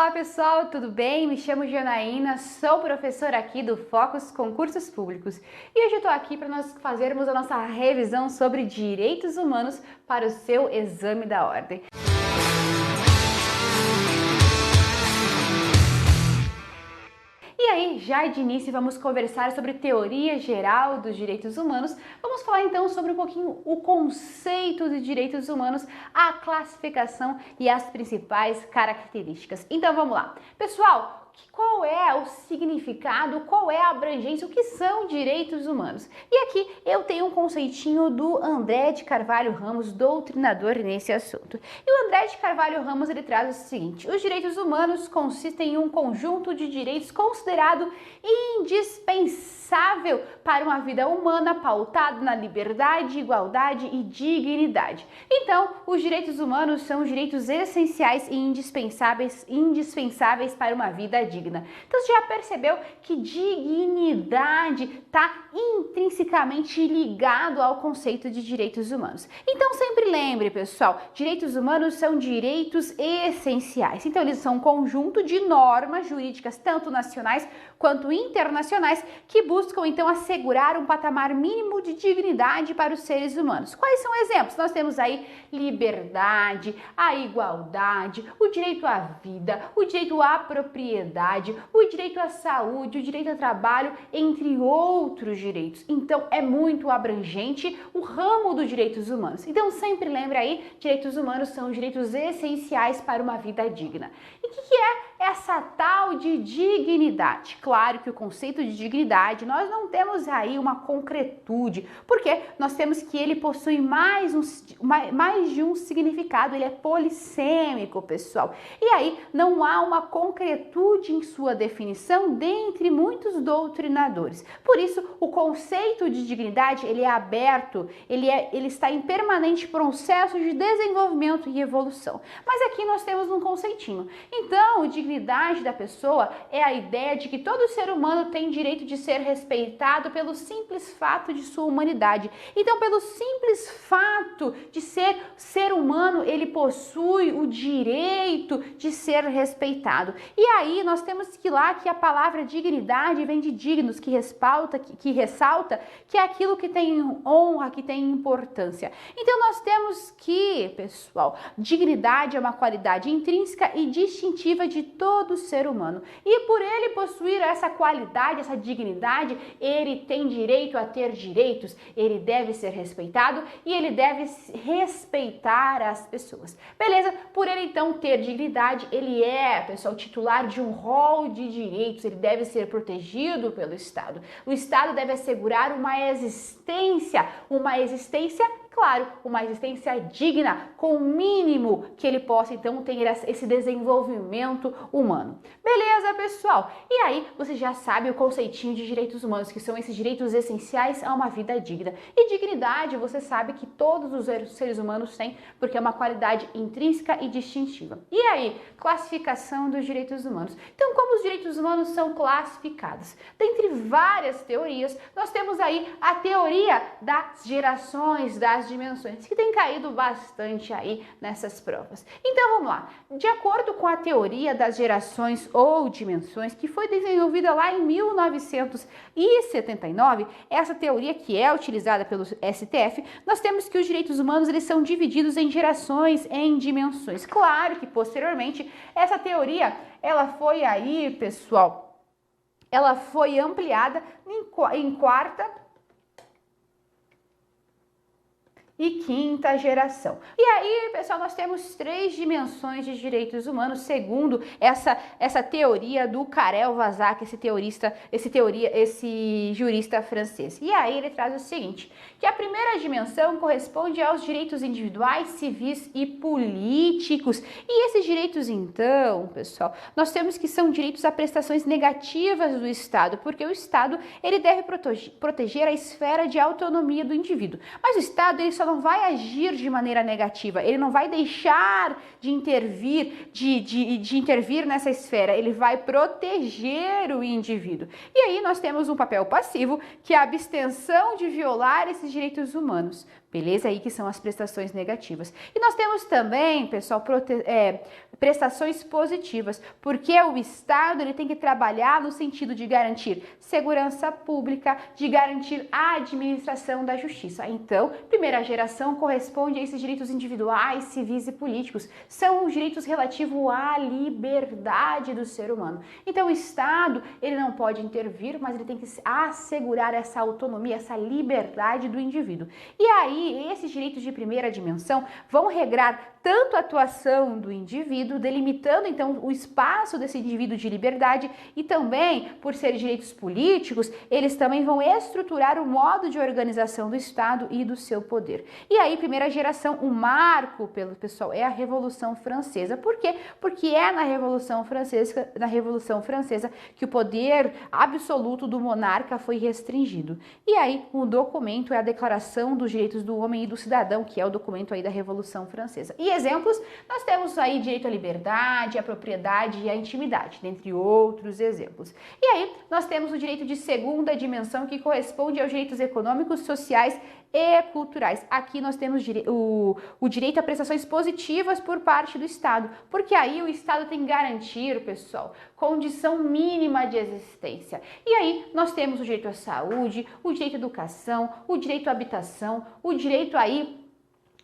Olá pessoal, tudo bem? Me chamo Janaína, sou professora aqui do Focus Concursos Públicos e hoje eu estou aqui para nós fazermos a nossa revisão sobre direitos humanos para o seu exame da ordem. E aí, já de início, vamos conversar sobre teoria geral dos direitos humanos. Vamos falar então sobre um pouquinho o conceito de direitos humanos, a classificação e as principais características. Então vamos lá. Pessoal, qual é o significado, qual é a abrangência, o que são direitos humanos? E aqui eu tenho um conceitinho do André de Carvalho Ramos, doutrinador nesse assunto. E o André de Carvalho Ramos, ele traz o seguinte: os direitos humanos consistem em um conjunto de direitos considerado indispensável para uma vida humana pautada na liberdade, igualdade e dignidade. Então, os direitos humanos são direitos essenciais e indispensáveis para uma vida digna. Então você já percebeu que dignidade está intrinsecamente ligado ao conceito de direitos humanos. Então sempre lembre, pessoal, direitos humanos são direitos essenciais. Então eles são um conjunto de normas jurídicas, tanto nacionais quanto internacionais, que buscam então assegurar um patamar mínimo de dignidade para os seres humanos. Quais são exemplos? Nós temos aí liberdade, a igualdade, o direito à vida, o direito à propriedade, o direito à saúde, o direito ao trabalho, entre outros direitos. Então é muito abrangente o ramo dos direitos humanos. Então sempre lembre aí, direitos humanos são direitos essenciais para uma vida digna. E o que é essa tal de dignidade? Claro que o conceito de dignidade, nós não temos aí uma concretude, porque nós temos que ele possui mais de um significado, ele é polissêmico, pessoal. E aí não há uma concretude em sua definição dentre muitos doutrinadores. Por isso, o conceito de dignidade, ele é aberto, ele está em permanente processo de desenvolvimento e evolução. Mas aqui nós temos um conceitinho. Então, dignidade da pessoa é a ideia de que todo ser humano tem direito de ser respeitado pelo simples fato de sua humanidade. Então, pelo simples fato de ser humano, ele possui o direito de ser respeitado. E aí nós temos que lá que a palavra dignidade vem de dignos, que ressalta que é aquilo que tem honra, que tem importância. Então nós temos que, pessoal, dignidade é uma qualidade intrínseca e distintiva de todo ser humano. E por ele possuir essa qualidade, essa dignidade, ele tem direito a ter direitos, ele deve ser respeitado e ele deve respeitar as pessoas. Beleza? Por ele então ter dignidade, ele é, pessoal, titular de um rol de direitos, ele deve ser protegido pelo Estado. O Estado deve assegurar uma existência, claro, uma existência digna, com o mínimo que ele possa então ter esse desenvolvimento humano. Beleza, pessoal? E aí você já sabe o conceitinho de direitos humanos, que são esses direitos essenciais a uma vida digna. E dignidade, você sabe que todos os seres humanos têm, porque é uma qualidade intrínseca e distintiva. E aí, classificação dos direitos humanos. Então, como os direitos humanos são classificados? Dentre várias teorias, nós temos aí a teoria das gerações, das dimensões, que tem caído bastante aí nessas provas. Então vamos lá. De acordo com a teoria das gerações ou dimensões, que foi desenvolvida lá em 1979, essa teoria que é utilizada pelo STF, nós temos que os direitos humanos eles são divididos em gerações, em dimensões. Claro que posteriormente essa teoria ela foi aí, pessoal, ela foi ampliada em quarta e quinta geração. E aí, pessoal, nós temos 3 dimensões de direitos humanos, segundo essa teoria do Karel Vazak, esse jurista francês. E aí ele traz o seguinte, que a primeira dimensão corresponde aos direitos individuais, civis e políticos. E esses direitos, então, pessoal, nós temos que são direitos a prestações negativas do Estado, porque o Estado ele deve proteger a esfera de autonomia do indivíduo. Mas o Estado ele só não vai agir de maneira negativa, ele não vai deixar de intervir, de intervir nessa esfera, ele vai proteger o indivíduo. E aí nós temos um papel passivo, que é a abstenção de violar esses direitos humanos. beleza? Aí que são as prestações negativas. E nós temos também, pessoal, prestações positivas, porque o Estado ele tem que trabalhar no sentido de garantir segurança pública, de garantir a administração da justiça. Então, primeira geração corresponde a esses direitos individuais, civis e políticos. São os direitos relativos à liberdade do ser humano. Então, o Estado, ele não pode intervir, mas ele tem que assegurar essa autonomia, essa liberdade do indivíduo. E aí, esses direitos de primeira dimensão vão regrar tanto a atuação do indivíduo, delimitando então o espaço desse indivíduo de liberdade, e também, por serem direitos políticos, eles também vão estruturar o modo de organização do Estado e do seu poder. E aí, primeira geração, o marco, pelo pessoal, é a Revolução Francesa. Por quê? Porque é na Revolução Francesa que o poder absoluto do monarca foi restringido. E aí, o documento é a Declaração dos Direitos do Homem e do Cidadão, que é o documento aí da Revolução Francesa. E exemplos, nós temos aí direito à liberdade, à propriedade e à intimidade, dentre outros exemplos. E aí, nós temos o direito de segunda dimensão, que corresponde aos direitos econômicos, sociais e culturais. Aqui nós temos o direito a prestações positivas por parte do Estado, porque aí o Estado tem que garantir, pessoal, condição mínima de existência. E aí nós temos o direito à saúde, o direito à educação, o direito à habitação, o direito aí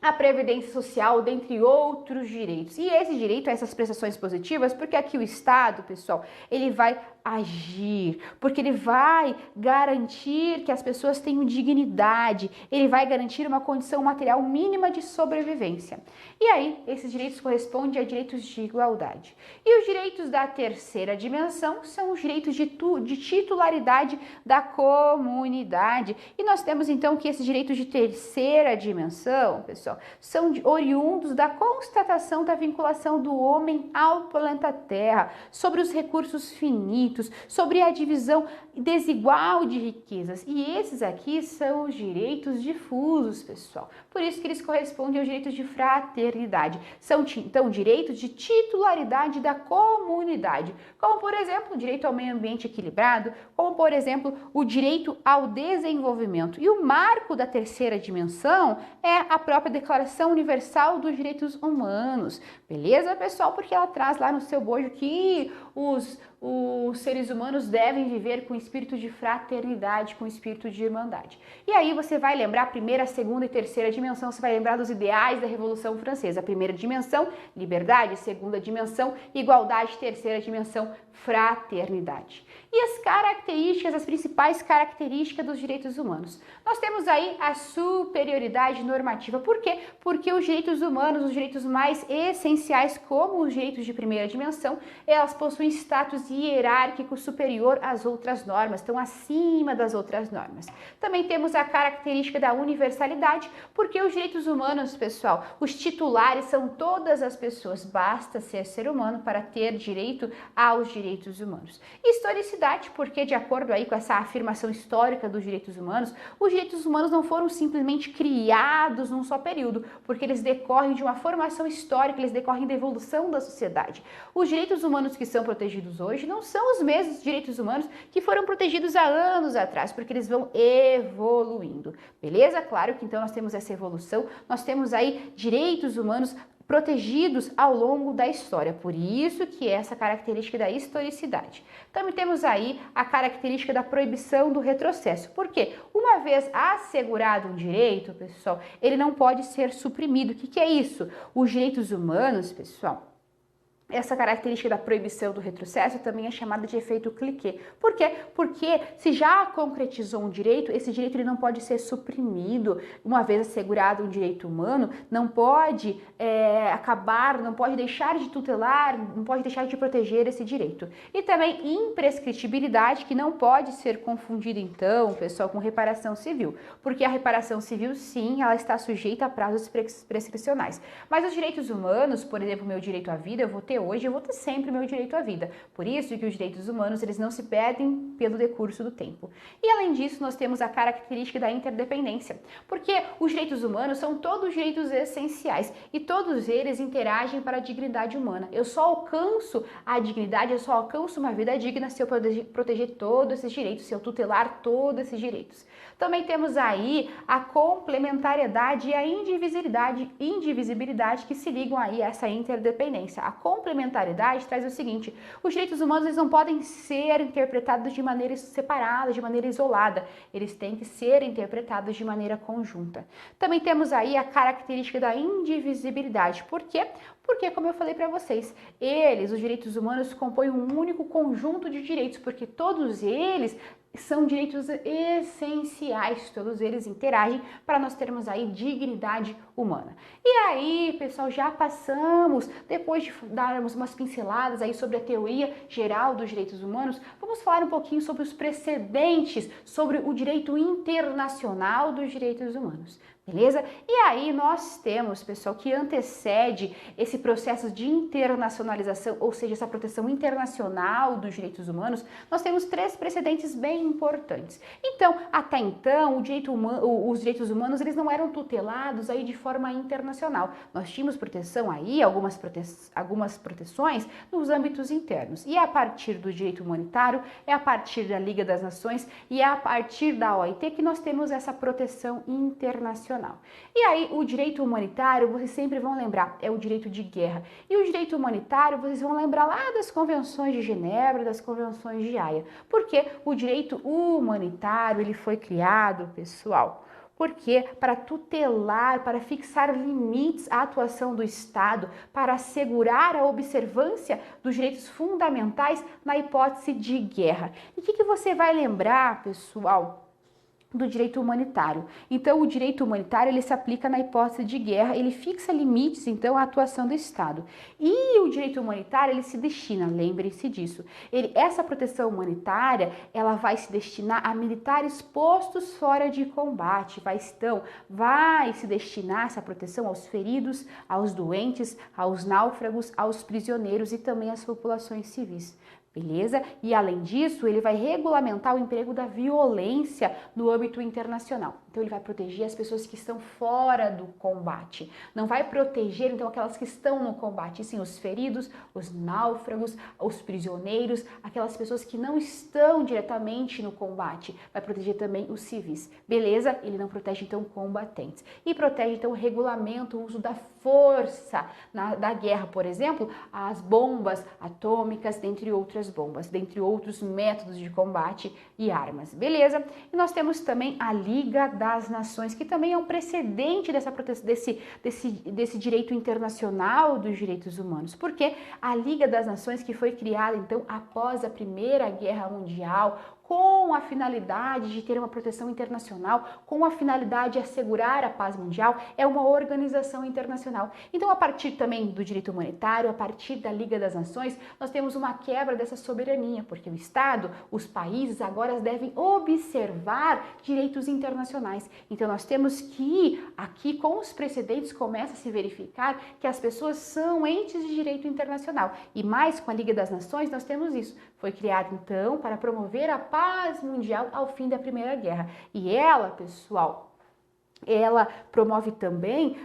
a previdência social, dentre outros direitos. E esse direito a essas prestações positivas, porque aqui o Estado, pessoal, ele vai agir, porque ele vai garantir que as pessoas tenham dignidade, ele vai garantir uma condição material mínima de sobrevivência. E aí, esses direitos correspondem a direitos de igualdade. E os direitos da terceira dimensão são os direitos de titularidade da comunidade. E nós temos então que esses direitos de terceira dimensão, pessoal, são oriundos da constatação da vinculação do homem ao planeta Terra, sobre os recursos finitos, sobre a divisão desigual de riquezas. E esses aqui são os direitos difusos, pessoal. Por isso que eles correspondem aos direitos de fraternidade. São, então, direitos de titularidade da comunidade, como, por exemplo, o direito ao meio ambiente equilibrado, como, por exemplo, o direito ao desenvolvimento. E o marco da terceira dimensão é a própria Declaração Universal dos Direitos Humanos. Beleza, pessoal? Porque ela traz lá no seu bojo que os seres humanos devem viver com espírito de fraternidade, com espírito de irmandade. E aí você vai lembrar a primeira, segunda e terceira dimensão, você vai lembrar dos ideais da Revolução Francesa. A primeira dimensão, liberdade; segunda dimensão, igualdade; terceira dimensão, fraternidade. E as características, as principais características dos direitos humanos. Nós temos aí a superioridade normativa. Por quê? Porque os direitos humanos, os direitos mais essenciais, como os direitos de primeira dimensão, elas possuem status hierárquico superior às outras normas, estão acima das outras normas. Também temos a característica da universalidade, porque os direitos humanos, pessoal, os titulares são todas as pessoas, basta ser ser humano para ter direito aos direitos humanos. Historicidade, porque de acordo aí com essa afirmação histórica dos direitos humanos, os direitos humanos não foram simplesmente criados num só período, porque eles decorrem de uma formação histórica, eles decorrem da evolução da sociedade. Os direitos humanos que são protegidos hoje não são os mesmos direitos humanos que foram protegidos há anos atrás, porque eles vão evoluindo, beleza? Claro que então nós temos essa evolução, nós temos aí direitos humanos protegidos ao longo da história, por isso que é essa característica da historicidade. Também temos aí a característica da proibição do retrocesso, porque uma vez assegurado um direito, pessoal, ele não pode ser suprimido. O que é isso? Os direitos humanos, pessoal, essa característica da proibição do retrocesso também é chamada de efeito cliquet. Por quê? Porque se já concretizou um direito, esse direito ele não pode ser suprimido. Uma vez assegurado um direito humano, não pode acabar, não pode deixar de tutelar, não pode deixar de proteger esse direito. E também imprescritibilidade, que não pode ser confundida então, pessoal, com reparação civil. Porque a reparação civil, sim, ela está sujeita a prazos prescricionais. Mas os direitos humanos, por exemplo, meu direito à vida, eu vou ter ter hoje, eu vou ter sempre meu direito à vida. Por isso que os direitos humanos, eles não se perdem pelo decurso do tempo. E além disso, nós temos a característica da interdependência, porque os direitos humanos são todos direitos essenciais e todos eles interagem para a dignidade humana. Eu só alcanço a dignidade, eu só alcanço uma vida digna se eu proteger todos esses direitos, se eu tutelar todos esses direitos. Também temos aí a complementariedade e a indivisibilidade que se ligam aí a essa interdependência. A complementariedade traz o seguinte: os direitos humanos eles não podem ser interpretados de maneira separada, de maneira isolada, eles têm que ser interpretados de maneira conjunta. Também temos aí a característica da indivisibilidade. Por quê? Porque, como eu falei para vocês, os direitos humanos, compõem um único conjunto de direitos, porque todos eles são direitos essenciais, todos eles interagem para nós termos aí dignidade humana. E aí, pessoal, já passamos, depois de darmos umas pinceladas aí sobre a teoria geral dos direitos humanos, vamos falar um pouquinho sobre os precedentes, sobre o direito internacional dos direitos humanos. Beleza? E aí nós temos, pessoal, que antecede esse processo de internacionalização, ou seja, essa proteção internacional dos direitos humanos, nós temos 3 precedentes bem importantes. Então, até então, os direitos humanos eles não eram tutelados aí de forma internacional. Nós tínhamos proteção aí, algumas proteções nos âmbitos internos. E a partir do direito humanitário, é a partir da Liga das Nações e é a partir da OIT que nós temos essa proteção internacional. E aí, o direito humanitário, vocês sempre vão lembrar, é o direito de guerra. E o direito humanitário, vocês vão lembrar lá das convenções de Genebra, das convenções de Haia. Porque o direito humanitário, ele foi criado, pessoal, porque para tutelar, para fixar limites à atuação do Estado, para assegurar a observância dos direitos fundamentais na hipótese de guerra. E o que você vai lembrar, pessoal, do direito humanitário? Então, o direito humanitário ele se aplica na hipótese de guerra, ele fixa limites, então, à atuação do Estado. E o direito humanitário ele se destina, lembrem-se disso, essa proteção humanitária ela vai se destinar a militares postos fora de combate, vai se destinar essa proteção aos feridos, aos doentes, aos náufragos, aos prisioneiros e também às populações civis. Beleza? E além disso, ele vai regulamentar o emprego da violência no âmbito internacional. Então, ele vai proteger as pessoas que estão fora do combate. Não vai proteger, então, aquelas que estão no combate, sim, os feridos, os náufragos, os prisioneiros, aquelas pessoas que não estão diretamente no combate. Vai proteger também os civis. Beleza? Ele não protege, então, combatentes. E protege, então, regulamenta o uso da força da guerra, por exemplo, as bombas atômicas, dentre outras bombas, dentre outros métodos de combate e armas, beleza? E nós temos também a Liga das Nações, que também é um precedente desse direito internacional dos direitos humanos, porque a Liga das Nações, que foi criada então após a Primeira Guerra Mundial, com a finalidade de ter uma proteção internacional, com a finalidade de assegurar a paz mundial, é uma organização internacional. Então, a partir também do direito humanitário, a partir da Liga das Nações, nós temos uma quebra dessa soberania, porque o Estado, os países agora devem observar direitos internacionais. Então, nós temos que, aqui com os precedentes, começa a se verificar que as pessoas são entes de direito internacional. E mais com a Liga das Nações, nós temos isso. Foi criado, então, para promover a paz mundial ao fim da Primeira Guerra. E ela, pessoal, ela promove também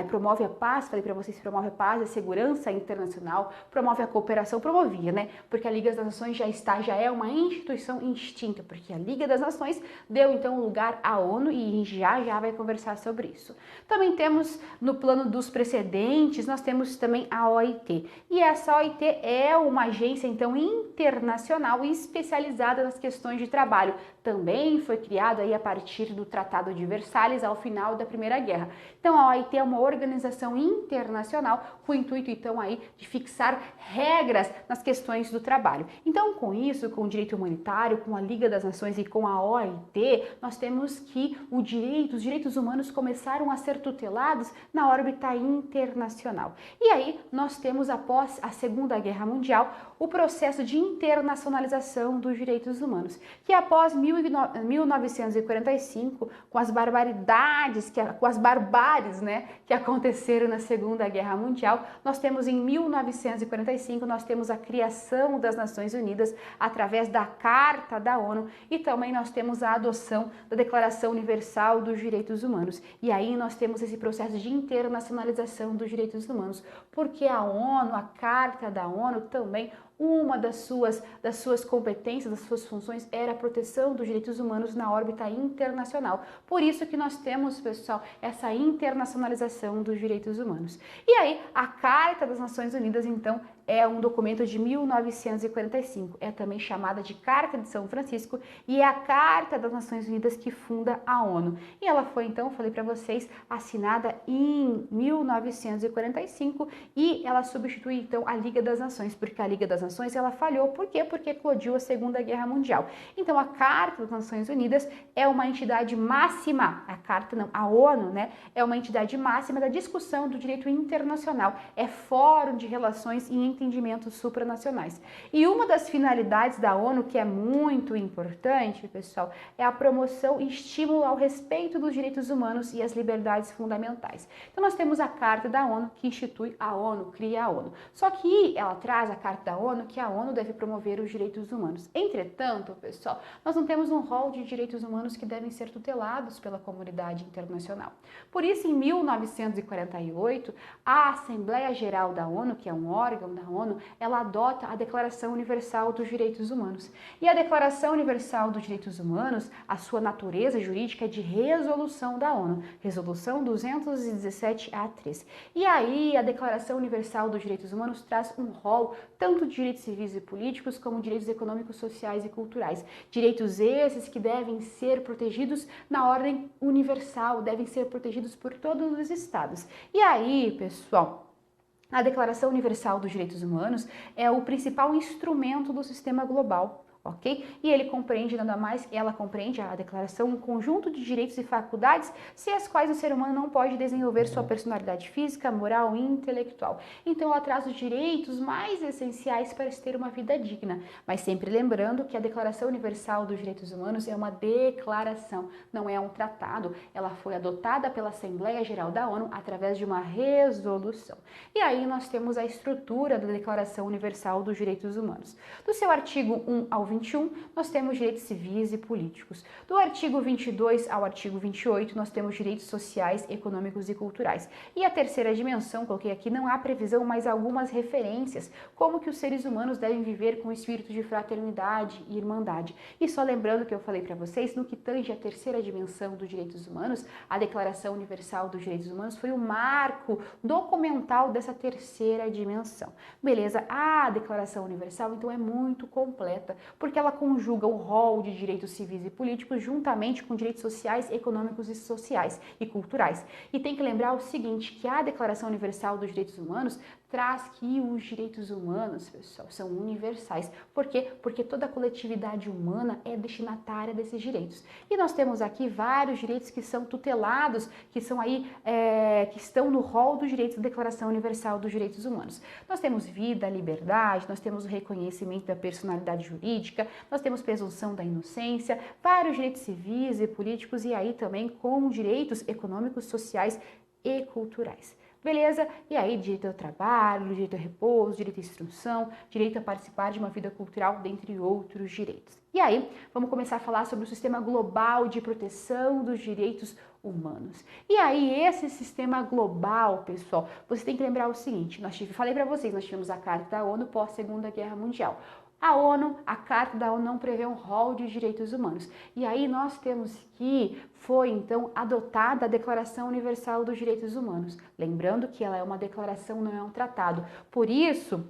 promove a paz, falei para vocês, promove a paz, a segurança internacional, promove a cooperação, promovia, né? Porque a Liga das Nações já é uma instituição extinta, porque a Liga das Nações deu então lugar à ONU e já vai conversar sobre isso. Também temos no plano dos precedentes, nós temos também a OIT. E essa OIT é uma agência então internacional especializada nas questões de trabalho. Também foi criada aí a partir do Tratado de Versalhes ao final da Primeira Guerra. Então a OIT é uma organização internacional com o intuito então aí de fixar regras nas questões do trabalho. Então com isso, com o direito humanitário, com a Liga das Nações e com a OIT, nós temos que os direitos humanos começaram a ser tutelados na órbita internacional. E aí nós temos após a Segunda Guerra Mundial o processo de internacionalização dos direitos humanos, que após 1945 1945, com as barbaridades, com as barbáries, né, que aconteceram na Segunda Guerra Mundial, nós temos em 1945, nós temos a criação das Nações Unidas através da Carta da ONU e também nós temos a adoção da Declaração Universal dos Direitos Humanos. E aí nós temos esse processo de internacionalização dos direitos humanos, porque a ONU, a Carta da ONU também, uma das suas competências, das suas funções era a proteção dos direitos humanos na órbita internacional. Por isso que nós temos, pessoal, essa internacionalização dos direitos humanos. E aí, a Carta das Nações Unidas, então, é um documento de 1945, é também chamada de Carta de São Francisco e é a Carta das Nações Unidas que funda a ONU. E ela foi, então, falei para vocês, assinada em 1945 e ela substitui, então, a Liga das Nações, porque a Liga das Nações, ela falhou. Por quê? Porque eclodiu a Segunda Guerra Mundial. Então, a Carta das Nações Unidas é uma entidade máxima, a ONU, né, é uma entidade máxima da discussão do direito internacional, é fórum de relações e entendimentos supranacionais. E uma das finalidades da ONU, que é muito importante, pessoal, é a promoção e estímulo ao respeito dos direitos humanos e as liberdades fundamentais. Então nós temos a Carta da ONU, que institui a ONU, cria a ONU. Só que ela traz a Carta da ONU que a ONU deve promover os direitos humanos. Entretanto, pessoal, nós não temos um rol de direitos humanos que devem ser tutelados pela comunidade internacional. Por isso, em 1948, a Assembleia Geral da ONU, que é um órgão da ONU, ela adota a Declaração Universal dos Direitos Humanos. E a Declaração Universal dos Direitos Humanos, a sua natureza jurídica é de resolução da ONU, Resolução 217A3. E aí, a Declaração Universal dos Direitos Humanos traz um rol tanto de direitos civis e políticos como direitos econômicos, sociais e culturais. Direitos esses que devem ser protegidos na ordem universal, devem ser protegidos por todos os estados. E aí, pessoal, a Declaração Universal dos Direitos Humanos é o principal instrumento do sistema global, ok? E ela compreende a declaração, um conjunto de direitos e faculdades, sem as quais o ser humano não pode desenvolver sua personalidade física, moral e intelectual. Então ela traz os direitos mais essenciais para se ter uma vida digna, mas sempre lembrando que a Declaração Universal dos Direitos Humanos é uma declaração, não é um tratado. Ela foi adotada pela Assembleia Geral da ONU através de uma resolução. E aí nós temos a estrutura da Declaração Universal dos Direitos Humanos. Do seu artigo 1 ao 21, nós temos direitos civis e políticos. Do artigo 22 ao artigo 28, nós temos direitos sociais, econômicos e culturais. E a terceira dimensão, coloquei aqui, não há previsão, mas algumas referências, como que os seres humanos devem viver com espírito de fraternidade e irmandade. E só lembrando que eu falei para vocês, no que tange a terceira dimensão dos direitos humanos, a Declaração Universal dos Direitos Humanos foi o marco documental dessa terceira dimensão. Beleza? A Declaração Universal, então, é muito completa, porque ela conjuga o rol de direitos civis e políticos juntamente com direitos sociais, econômicos e sociais e culturais. E tem que lembrar o seguinte, que a Declaração Universal dos Direitos Humanos traz que os direitos humanos, pessoal, são universais. Por quê? Porque toda a coletividade humana é destinatária desses direitos. E nós temos aqui vários direitos que são tutelados, que são aí, que estão no rol dos direitos da Declaração Universal dos Direitos Humanos. Nós temos vida, liberdade, nós temos o reconhecimento da personalidade jurídica, nós temos presunção da inocência, vários direitos civis e políticos e aí também com direitos econômicos, sociais e culturais. Beleza? E aí, direito ao trabalho, direito ao repouso, direito à instrução, direito a participar de uma vida cultural, dentre outros direitos. E aí, vamos começar a falar sobre o sistema global de proteção dos direitos humanos. E aí, esse sistema global, pessoal, você tem que lembrar o seguinte, falei para vocês, nós tivemos a Carta da ONU pós-Segunda Guerra Mundial. A ONU, a Carta da ONU não prevê um rol de direitos humanos. E aí nós temos que foi então adotada a Declaração Universal dos Direitos Humanos. Lembrando que ela é uma declaração, não é um tratado. Por isso,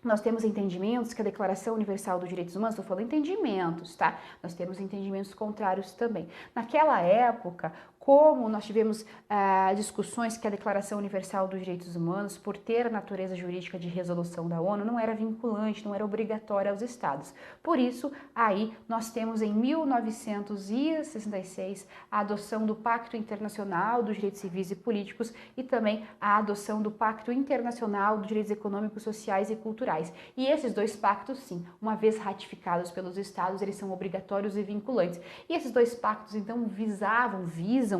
nós temos entendimentos que a Declaração Universal dos Direitos Humanos, estou falando entendimentos, tá? Nós temos entendimentos contrários também. Naquela época, como nós tivemos discussões que a Declaração Universal dos Direitos Humanos, por ter a natureza jurídica de resolução da ONU, não era vinculante, não era obrigatória aos Estados. Por isso, aí nós temos em 1966 a adoção do Pacto Internacional dos Direitos Civis e Políticos e também a adoção do Pacto Internacional dos Direitos Econômicos, Sociais e Culturais. E esses dois pactos, sim, uma vez ratificados pelos Estados, eles são obrigatórios e vinculantes. E esses dois pactos, então, visam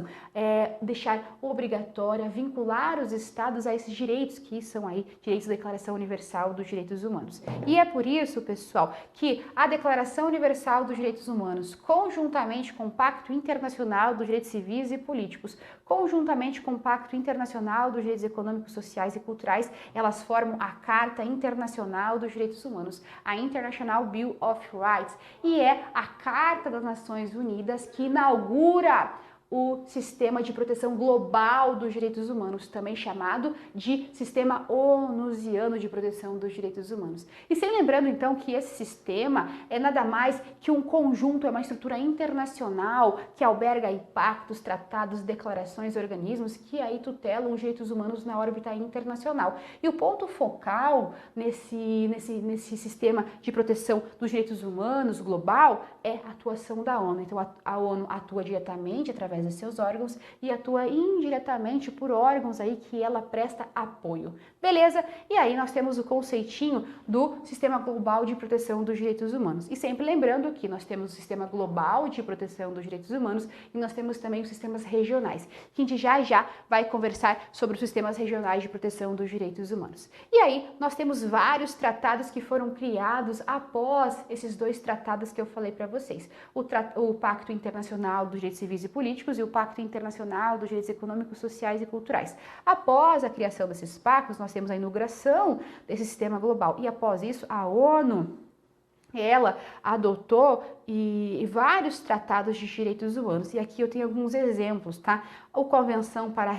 deixar obrigatória, vincular os Estados a esses direitos, que são aí direitos da Declaração Universal dos Direitos Humanos. E é por isso, pessoal, que a Declaração Universal dos Direitos Humanos, conjuntamente com o Pacto Internacional dos Direitos Civis e Políticos, conjuntamente com o Pacto Internacional dos Direitos Econômicos, Sociais e Culturais, elas formam a Carta Internacional dos Direitos Humanos, a International Bill of Rights, e é a Carta das Nações Unidas que inaugura o Sistema de Proteção Global dos Direitos Humanos, também chamado de Sistema Onusiano de Proteção dos Direitos Humanos. E sempre lembrando, então, que esse sistema é nada mais que um conjunto, é uma estrutura internacional que alberga aí pactos, tratados, declarações, organismos que aí tutelam os direitos humanos na órbita internacional. E o ponto focal nesse sistema de proteção dos direitos humanos global é a atuação da ONU. Então, a ONU atua diretamente através de seus órgãos e atua indiretamente por órgãos aí que ela presta apoio. Beleza? E aí nós temos o conceitinho do Sistema Global de Proteção dos Direitos Humanos. E sempre lembrando que nós temos o Sistema Global de Proteção dos Direitos Humanos e nós temos também os sistemas regionais, que a gente já vai conversar sobre os sistemas regionais de proteção dos direitos humanos. E aí nós temos vários tratados que foram criados após esses dois tratados que eu falei para vocês. O Pacto Internacional dos Direitos Civis e Políticos e o Pacto Internacional dos Direitos Econômicos, Sociais e Culturais. Após a criação desses pactos, nós temos a inauguração desse sistema global e após isso a ONU ela adotou vários tratados de direitos humanos. E aqui eu tenho alguns exemplos, tá? A Convenção para a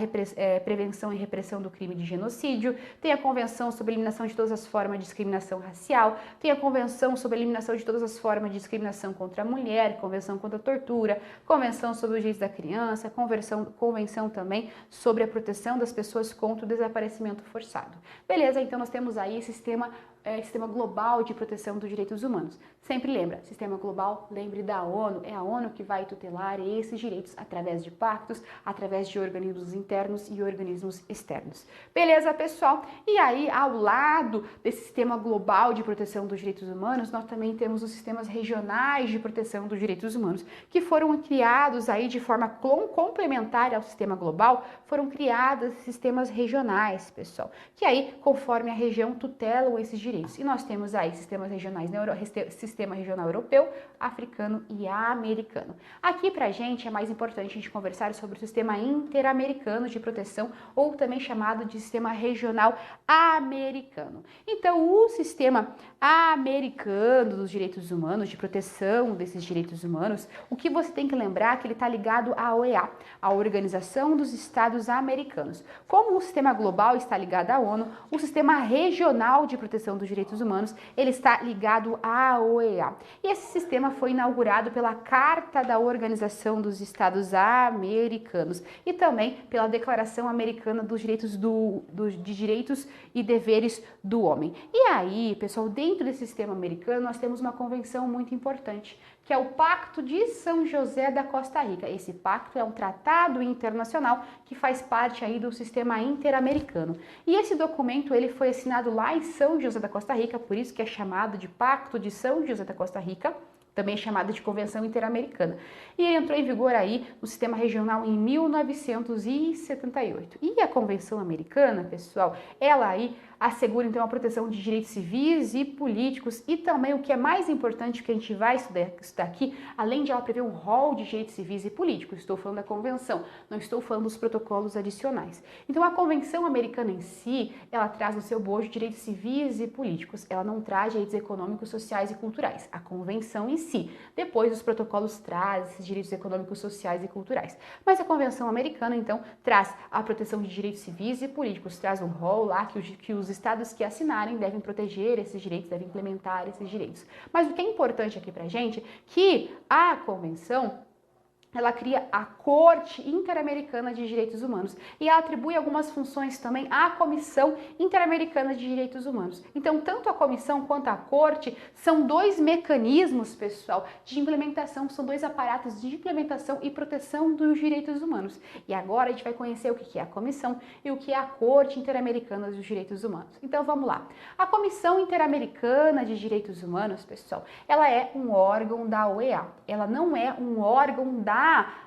Prevenção e Repressão do Crime de Genocídio, tem a Convenção sobre a Eliminação de Todas as Formas de Discriminação Racial, tem a Convenção sobre a Eliminação de Todas as Formas de Discriminação contra a Mulher, Convenção contra a Tortura, Convenção sobre os Direitos da Criança, Convenção também sobre a proteção das pessoas contra o desaparecimento forçado. Beleza? Então nós temos aí esse sistema global de proteção dos direitos humanos. Sempre lembra, sistema global, lembre da ONU, é a ONU que vai tutelar esses direitos através de pactos, através de organismos internos e organismos externos. Beleza, pessoal? E aí, ao lado desse sistema global de proteção dos direitos humanos, nós também temos os sistemas regionais de proteção dos direitos humanos, que foram criados aí de forma complementar ao sistema global, foram criados sistemas regionais, pessoal, que aí, conforme a região, tutelam esses direitos. E nós temos aí sistemas regionais, sistema regional europeu, africano e americano. Aqui pra gente é mais importante a gente conversar sobre o sistema interamericano de proteção, ou também chamado de sistema regional americano. Então, o sistema americano dos direitos humanos, de proteção desses direitos humanos, o que você tem que lembrar é que ele está ligado à OEA, a Organização dos Estados Americanos. Como o sistema global está ligado à ONU, o sistema regional de proteção dos direitos humanos, ele está ligado à OEA. E esse sistema foi inaugurado pela Carta da Organização dos Estados Americanos e também pela Declaração Americana dos Direitos de Direitos e Deveres do Homem. E aí, pessoal, dentro desse sistema americano, nós temos uma convenção muito importante, que é o Pacto de São José da Costa Rica. Esse pacto é um tratado internacional que faz parte aí do sistema interamericano. E esse documento, ele foi assinado lá em São José da Costa Rica, por isso que é chamado de Pacto de São José da Costa Rica, também é chamada de Convenção Interamericana. E ele entrou em vigor aí no sistema regional em 1978. E a Convenção Americana, pessoal, ela aí assegura então a proteção de direitos civis e políticos e também o que é mais importante que a gente vai estudar aqui, além de ela prever um rol de direitos civis e políticos, estou falando da Convenção, não estou falando dos protocolos adicionais. Então a Convenção Americana em si, ela traz no seu bojo direitos civis e políticos, ela não traz direitos econômicos, sociais e culturais. A Convenção em si, depois os protocolos trazem esses direitos econômicos, sociais e culturais. Mas a Convenção Americana, então, traz a proteção de direitos civis e políticos, traz um rol lá que os estados que assinarem devem proteger esses direitos, devem implementar esses direitos. Mas o que é importante aqui pra gente, que a Convenção, ela cria a Corte Interamericana de Direitos Humanos e ela atribui algumas funções também à Comissão Interamericana de Direitos Humanos. Então, tanto a comissão quanto a Corte são dois mecanismos, pessoal, de implementação, são dois aparatos de implementação e proteção dos direitos humanos. E agora a gente vai conhecer o que é a Comissão e o que é a Corte Interamericana dos Direitos Humanos. Então, vamos lá. A Comissão Interamericana de Direitos Humanos, pessoal, ela é um órgão da OEA. Ela não é um órgão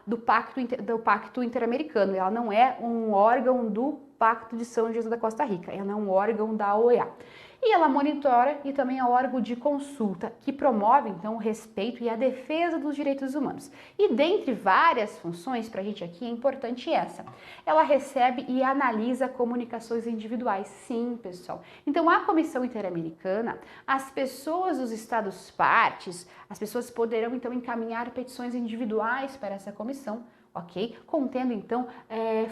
do Pacto Interamericano, ela não é um órgão do Pacto de São José da Costa Rica, ela é um órgão da OEA. E ela monitora e também é órgão de consulta que promove, então, o respeito e a defesa dos direitos humanos. E dentre várias funções, para a gente aqui, é importante essa. Ela recebe e analisa comunicações individuais. Sim, pessoal. Então, a Comissão Interamericana, as pessoas dos estados partes, as pessoas poderão, então, encaminhar petições individuais para essa comissão, ok? Contendo, então,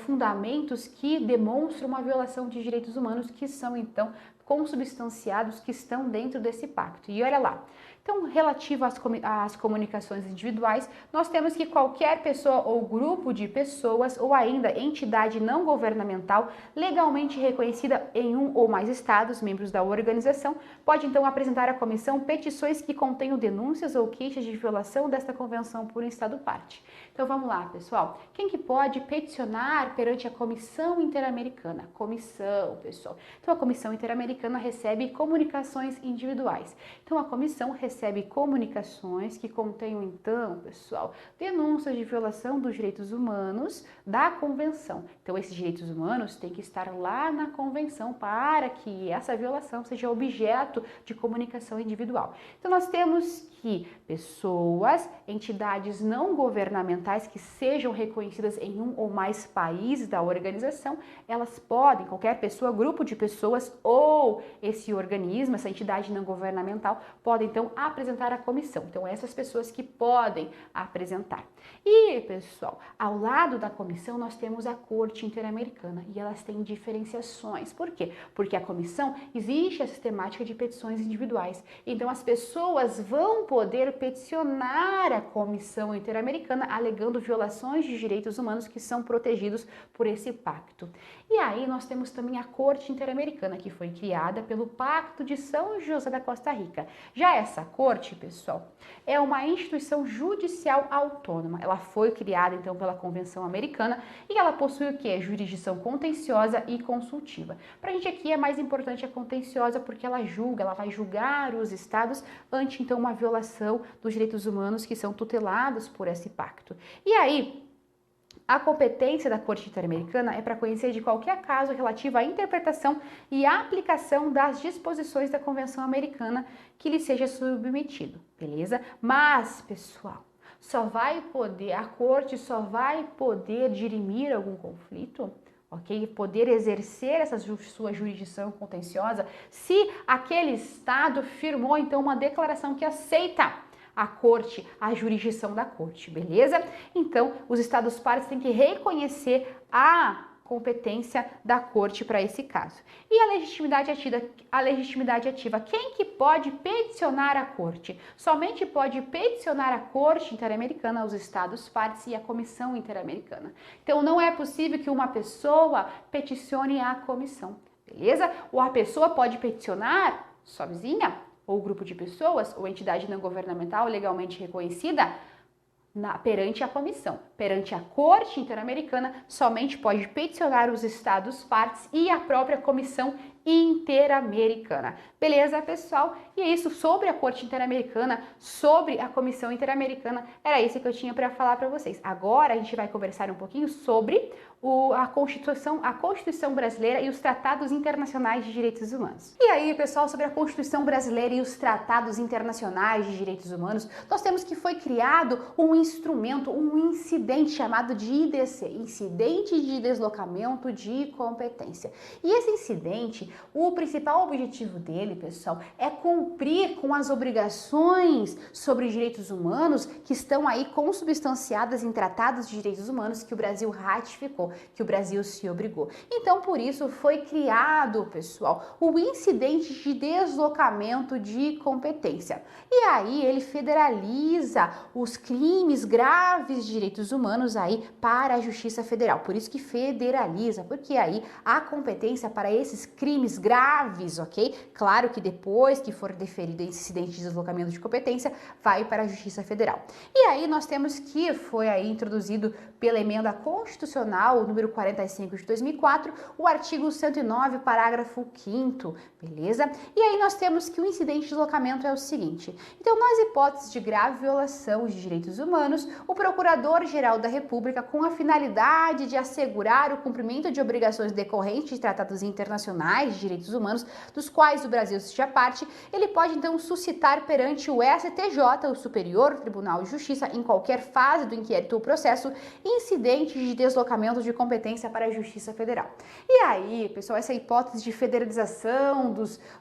fundamentos que demonstram uma violação de direitos humanos que são, então, consubstanciados que estão dentro desse pacto. E olha lá, então, relativo às comunicações individuais, nós temos que qualquer pessoa ou grupo de pessoas ou ainda entidade não governamental legalmente reconhecida em um ou mais estados, membros da organização, pode então apresentar à comissão petições que contenham denúncias ou queixas de violação desta convenção por um estado parte. Então vamos lá, pessoal. Quem que pode peticionar perante a Comissão Interamericana? Comissão, pessoal. Então a Comissão Interamericana recebe comunicações individuais. Então a comissão recebe comunicações que contenham, então, pessoal, denúncias de violação dos direitos humanos da convenção. Então esses direitos humanos têm que estar lá na convenção para que essa violação seja objeto de comunicação individual. Então nós temos que pessoas, entidades não governamentais que sejam reconhecidas em um ou mais países da organização, elas podem, qualquer pessoa, grupo de pessoas ou esse organismo, essa entidade não governamental, podem então apresentar à comissão. Então essas pessoas que podem apresentar. E, pessoal, ao lado da comissão nós temos a Corte Interamericana e elas têm diferenciações. Por quê? Porque a comissão existe a sistemática de petições individuais. Então as pessoas vão poder peticionar a Comissão Interamericana alegando violações de direitos humanos que são protegidos por esse pacto. E aí nós temos também a Corte Interamericana, que foi criada pelo Pacto de São José da Costa Rica. Já essa corte, pessoal, é uma instituição judicial autônoma. Ela foi criada então pela Convenção Americana e ela possui o que? Jurisdição contenciosa e consultiva. Pra gente aqui é mais importante a contenciosa porque ela julga, ela vai julgar os estados ante então uma violação dos direitos humanos que são tutelados por esse pacto. E aí, a competência da Corte Interamericana é para conhecer de qualquer caso relativo à interpretação e aplicação das disposições da Convenção Americana que lhe seja submetido, beleza? Mas, pessoal, a Corte só vai poder dirimir algum conflito, ok? Poder exercer essa sua jurisdição contenciosa se aquele Estado firmou, então, uma declaração que aceita a corte, a jurisdição da corte, beleza? Então, os estados partes têm que reconhecer a competência da corte para esse caso. E a legitimidade ativa, quem que pode peticionar a corte? Somente pode peticionar a Corte Interamericana, os estados partes e a Comissão Interamericana. Então, não é possível que uma pessoa peticione a comissão, beleza? Ou a pessoa pode peticionar sozinha, ou grupo de pessoas, ou entidade não governamental legalmente reconhecida, perante a comissão. Perante a Corte Interamericana, somente pode peticionar os estados partes e a própria Comissão Interamericana. Beleza, pessoal? E é isso sobre a Corte Interamericana, sobre a Comissão Interamericana, era isso que eu tinha para falar para vocês. Agora a gente vai conversar um pouquinho sobre a Constituição Brasileira e os Tratados Internacionais de Direitos Humanos. E aí, pessoal, sobre a Constituição Brasileira e os Tratados Internacionais de Direitos Humanos, nós temos que foi criado um instrumento, um incidente chamado de IDC, Incidente de Deslocamento de Competência. E esse incidente O principal objetivo dele, pessoal, é cumprir com as obrigações sobre direitos humanos que estão aí consubstanciadas em tratados de direitos humanos que o Brasil ratificou, que o Brasil se obrigou. Então, por isso, foi criado, pessoal, o incidente de deslocamento de competência. E aí ele federaliza os crimes graves de direitos humanos aí para a Justiça Federal. Por isso que federaliza, porque aí a competência para esses crimes graves, ok? Claro que depois que for deferido esse incidente de deslocamento de competência, vai para a Justiça Federal. E aí nós temos que foi aí introduzido pela emenda constitucional número 45 de 2004, o artigo 109, parágrafo 5º, beleza? E aí nós temos que o incidente de deslocamento é o seguinte: então, nas hipóteses de grave violação de direitos humanos, o Procurador-Geral da República, com a finalidade de assegurar o cumprimento de obrigações decorrentes de tratados internacionais de direitos humanos, dos quais o Brasil seja parte, ele pode então suscitar perante o STJ, o Superior Tribunal de Justiça, em qualquer fase do inquérito ou processo, incidentes de deslocamento de competência para a Justiça Federal. E aí, pessoal, essa hipótese de federalização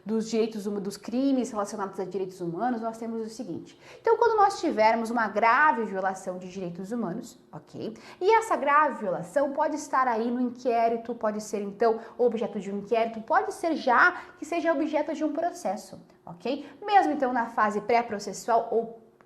dos direitos dos crimes relacionados a direitos humanos, nós temos o seguinte: então, quando nós tivermos uma grave violação de direitos humanos, ok? E essa grave violação pode estar aí no inquérito, pode ser então objeto de um inquérito, pode ser já que seja objeto de um processo, ok? Mesmo então na fase pré-processual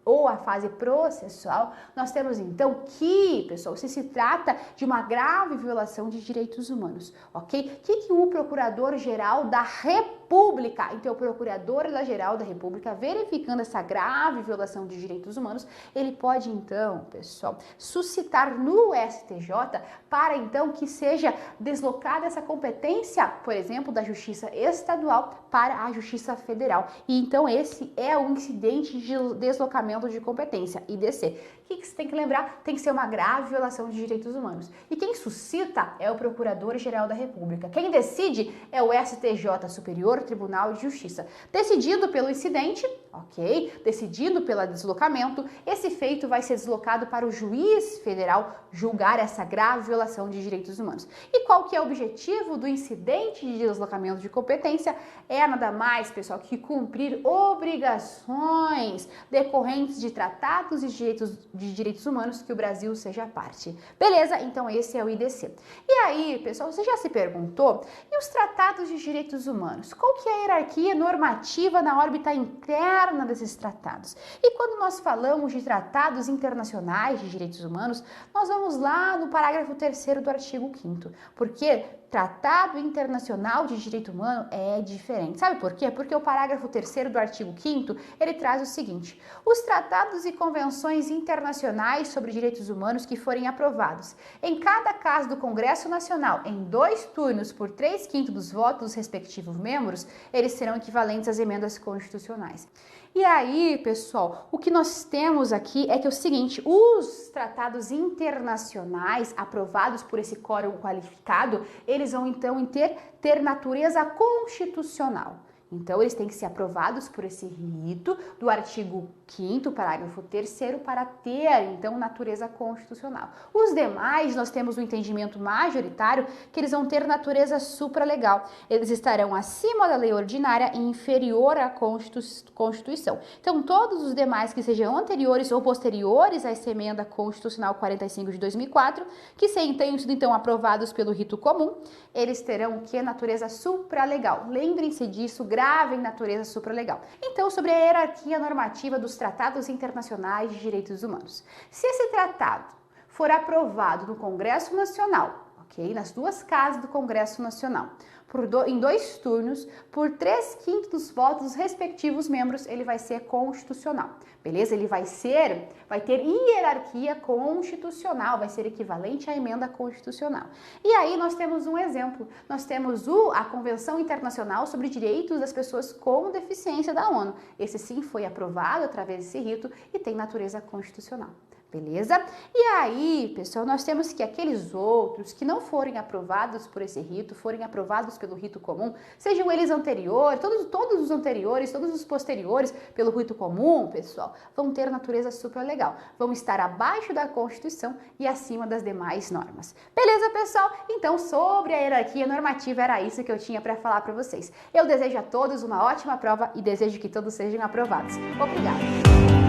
ou a fase processual, nós temos então que, pessoal, se trata de uma grave violação de direitos humanos, ok? O que o Procurador-Geral da República, então o Procurador-Geral da República, verificando essa grave violação de direitos humanos, ele pode então, pessoal, suscitar no STJ para então que seja deslocada essa competência, por exemplo, da Justiça Estadual para a Justiça Federal. E então esse é o incidente de deslocamento de competência, IDC. O que você tem que lembrar? Tem que ser uma grave violação de direitos humanos. E quem suscita é o Procurador-Geral da República. Quem decide é o STJ, Superior Tribunal de Justiça. Decidido pelo incidente, ok? Decidido pelo deslocamento, esse feito vai ser deslocado para o juiz federal julgar essa grave violação de direitos humanos. E qual que é o objetivo do incidente de deslocamento de competência? É nada mais, pessoal, que cumprir obrigações decorrentes de tratados de direitos humanos que o Brasil seja parte. Beleza? Então esse é o IDC. E aí, pessoal, você já se perguntou, e os tratados de direitos humanos? Qual que é a hierarquia normativa na órbita interna desses tratados? E quando nós falamos de tratados internacionais de direitos humanos, nós vamos lá no parágrafo 3º do artigo 5º, porque Tratado Internacional de Direito Humano é diferente. Sabe por quê? Porque o parágrafo 3º do artigo 5º, ele traz o seguinte: os tratados e convenções internacionais sobre direitos humanos que forem aprovados, em cada caso do Congresso Nacional, em 2 turnos por 3/5 dos votos dos respectivos membros, eles serão equivalentes às emendas constitucionais. E aí, pessoal, o que nós temos aqui é que é o seguinte: os tratados internacionais aprovados por esse quórum qualificado, eles vão então ter natureza constitucional. Então, eles têm que ser aprovados por esse rito do artigo 5º, parágrafo 3º, para ter, então, natureza constitucional. Os demais, nós temos o entendimento majoritário que eles vão ter natureza supralegal. Eles estarão acima da lei ordinária e inferior à Constituição. Então, todos os demais que sejam anteriores ou posteriores a essa emenda constitucional 45 de 2004, que tenham sido, então, aprovados pelo rito comum, eles terão o que? Natureza supralegal. Lembrem-se disso, grave em natureza supralegal. Então, sobre a hierarquia normativa dos tratados internacionais de direitos humanos. Se esse tratado for aprovado no Congresso Nacional, ok? Nas 2 casas do Congresso Nacional, em 2 turnos, por 3/5 dos votos dos respectivos membros, ele vai ser constitucional, beleza? Ele vai ter hierarquia constitucional, vai ser equivalente à emenda constitucional. E aí nós temos um exemplo, nós temos a Convenção Internacional sobre Direitos das Pessoas com Deficiência da ONU. Esse sim foi aprovado através desse rito e tem natureza constitucional. Beleza? E aí, pessoal, nós temos que aqueles outros que não forem aprovados por esse rito, forem aprovados pelo rito comum, sejam eles anteriores, todos os anteriores, todos os posteriores pelo rito comum, pessoal, vão ter natureza supralegal, vão estar abaixo da Constituição e acima das demais normas. Beleza, pessoal? Então, sobre a hierarquia normativa, era isso que eu tinha para falar para vocês. Eu desejo a todos uma ótima prova e desejo que todos sejam aprovados. Obrigada!